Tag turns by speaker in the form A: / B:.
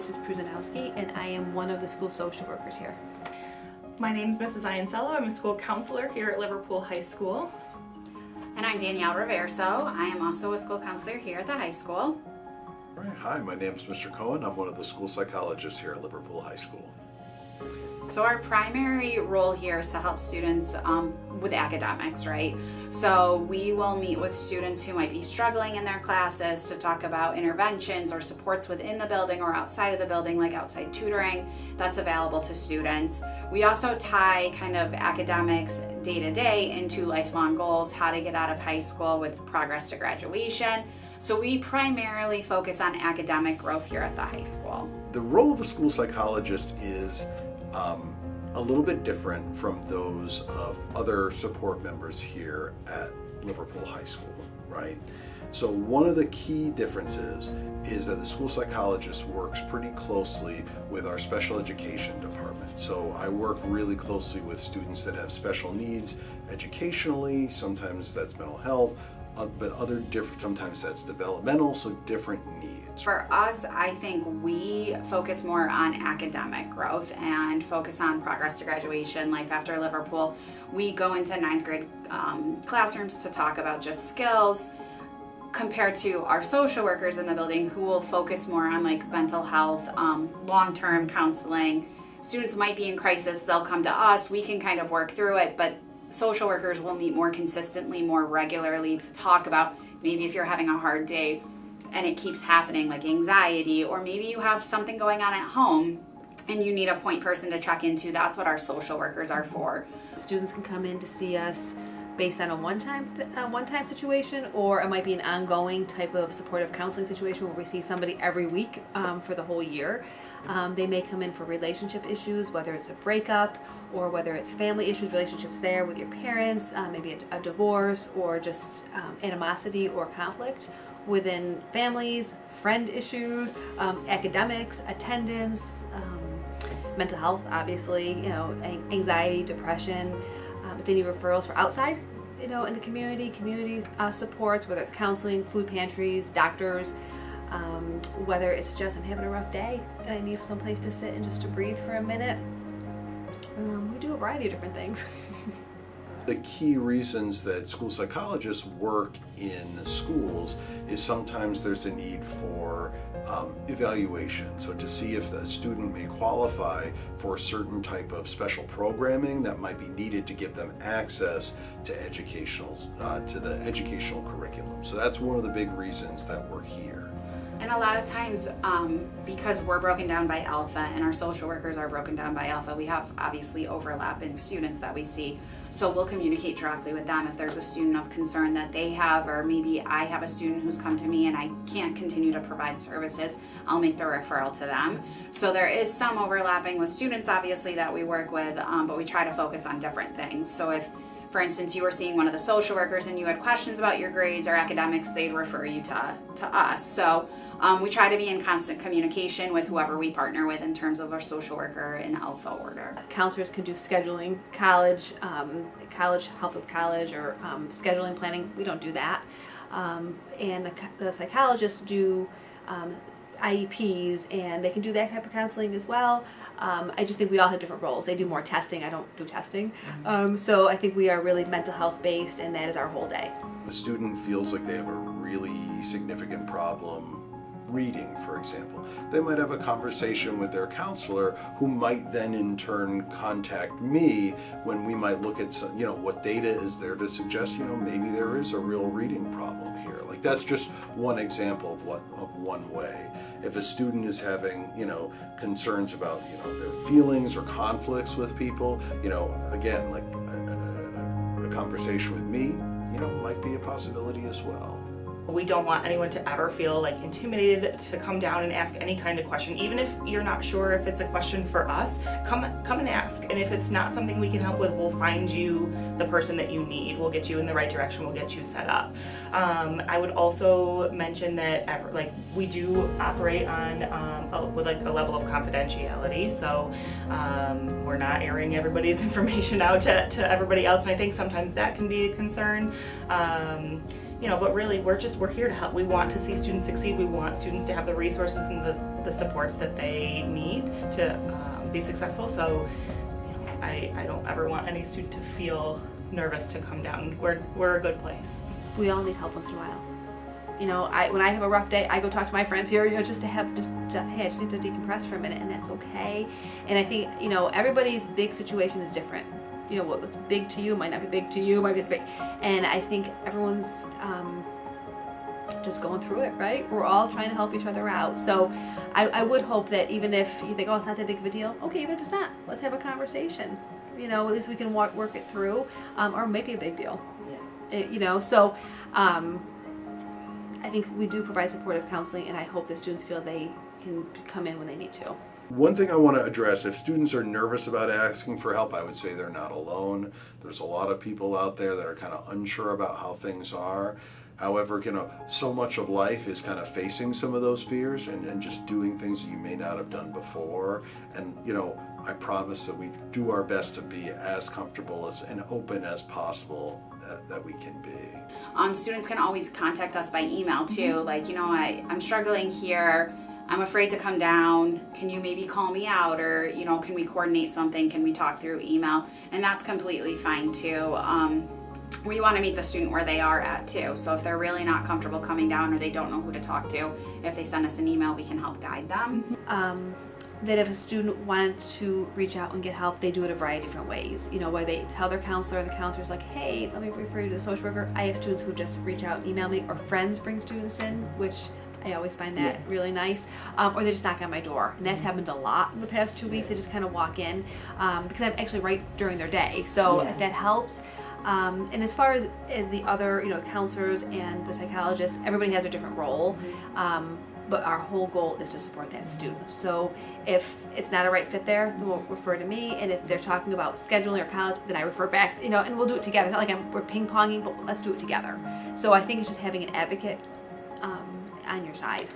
A: Mrs. Pruzanowski, and I am one of the school social workers here.
B: My name is Mrs. Iancello. I'm a school counselor here at Liverpool High School.
C: And I'm Danielle Reverso. I am also a school counselor here at the high school.
D: All right, hi, my name is Mr. Cohen. I'm one of the school psychologists here at Liverpool High School.
C: So our primary role here is to help students with academics, right? So we will meet with students who might be struggling in their classes to talk about interventions or supports within the building or outside of the building, like outside tutoring that's available to students. We also tie kind of academics day to day into lifelong goals, how to get out of high school with progress to graduation. So we primarily focus on academic growth here at the high school.
D: The role of a school psychologist is a little bit different from those of other support members here at Liverpool High School, right? So one of the key differences is that the school psychologist works pretty closely with our special education department. So I work really closely with students that have special needs educationally, sometimes that's mental health, but sometimes that's developmental, so different needs.
C: For us, I think we focus more on academic growth and focus on progress to graduation. Life after Liverpool, we go into ninth grade classrooms to talk about just skills, compared to our social workers in the building who will focus more on like mental health, long-term counseling. Students might be in crisis, they'll come to us, we can kind of work through it, but social workers will meet more consistently, more regularly to talk about maybe if you're having a hard day and it keeps happening, like anxiety, or maybe you have something going on at home and you need a point person to check into. That's what our social workers are for.
A: Students can come in to see us based on a one-time situation, or it might be an ongoing type of supportive counseling situation where we see somebody every week for the whole year. They may come in for relationship issues, whether it's a breakup or whether it's family issues, relationships there with your parents, maybe a divorce, or just animosity or conflict within families, friend issues, academics, attendance, mental health, obviously, anxiety, depression. If they need referrals for outside, in the community supports, whether it's counseling, food pantries, doctors, whether it's just I'm having a rough day and I need someplace to sit and just to breathe for a minute. We do a variety of different things.
D: The key reasons that school psychologists work in schools is sometimes there's a need for evaluation. So to see if the student may qualify for a certain type of special programming that might be needed to give them access to the educational curriculum. So that's one of the big reasons that we're here.
C: And a lot of times, because we're broken down by alpha and our social workers are broken down by alpha, we have obviously overlap in students that we see. So we'll communicate directly with them if there's a student of concern that they have, or maybe I have a student who's come to me and I can't continue to provide services, I'll make the referral to them. So there is some overlapping with students obviously that we work with, but we try to focus on different things. So if, for instance, you were seeing one of the social workers and you had questions about your grades or academics, they'd refer you to us. So we try to be in constant communication with whoever we partner with in terms of our social worker in alpha order.
A: Counselors can do scheduling, college help with college, or scheduling planning. We don't do that. And the psychologists do IEPs, and they can do that type of counseling as well. I just think we all have different roles. They do more testing. I don't do testing. So I think we are really mental health based, and that is our whole day.
D: The student feels like they have a really significant problem reading, for example. They might have a conversation with their counselor, who might then in turn contact me when we might look at some, what data is there to suggest, maybe there is a real reading problem here. Like that's just one example of one way. If a student is having, concerns about, their feelings or conflicts with people, again, like a conversation with me, might be a possibility as well.
B: We don't want anyone to ever feel like intimidated to come down and ask any kind of question. Even if you're not sure if it's a question for us, come and ask. And if it's not something we can help with, we'll find you the person that you need. We'll get you in the right direction. We'll get you set up. I would also mention that we do operate on with a level of confidentiality. So we're not airing everybody's information out to everybody else. And I think sometimes that can be a concern. But really we're here to help. We want to see students succeed. We want students to have the resources and the supports that they need to be successful. So, I don't ever want any student to feel nervous to come down. We're a good place.
A: We all need help once in a while. When I have a rough day, I go talk to my friends here, just to hey, I just need to decompress for a minute, and that's okay. And I think, everybody's big situation is different. What's big to you might not be big to you, might be big. And I think everyone's just going through it, right? We're all trying to help each other out. So I would hope that even if you think, oh, it's not that big of a deal, okay, even if it's not, let's have a conversation. At least we can work it through, or maybe a big deal. So I think we do provide supportive counseling, and I hope the students feel they can come in when they need to.
D: One thing I want to address, if students are nervous about asking for help, I would say they're not alone. There's a lot of people out there that are kind of unsure about how things are. However, so much of life is kind of facing some of those fears and just doing things that you may not have done before. And, I promise that we do our best to be as comfortable and open as possible that we can be.
C: Students can always contact us by email too. Like, I'm struggling here. I'm afraid to come down. Can you maybe call me out? Or, can we coordinate something? Can we talk through email? And that's completely fine too. We want to meet the student where they are at too. So if they're really not comfortable coming down or they don't know who to talk to, if they send us an email, we can help guide them.
A: That if a student wanted to reach out and get help, they do it a variety of different ways. Where they tell their counselor, and the counselor's like, hey, let me refer you to the social worker. I have students who just reach out and email me, or friends bring students in, which I always find that really nice. Or they just knock on my door. And that's happened a lot in the past 2 weeks. They just kind of walk in because I'm actually right during their day. So if that helps. And as far as the other, counselors and the psychologists, everybody has a different role. But our whole goal is to support that student. So if it's not a right fit there, then we'll refer to me. And if they're talking about scheduling or college, then I refer back, and we'll do it together. It's not like we're ping-ponging, but let's do it together. So I think it's just having an advocate on your side.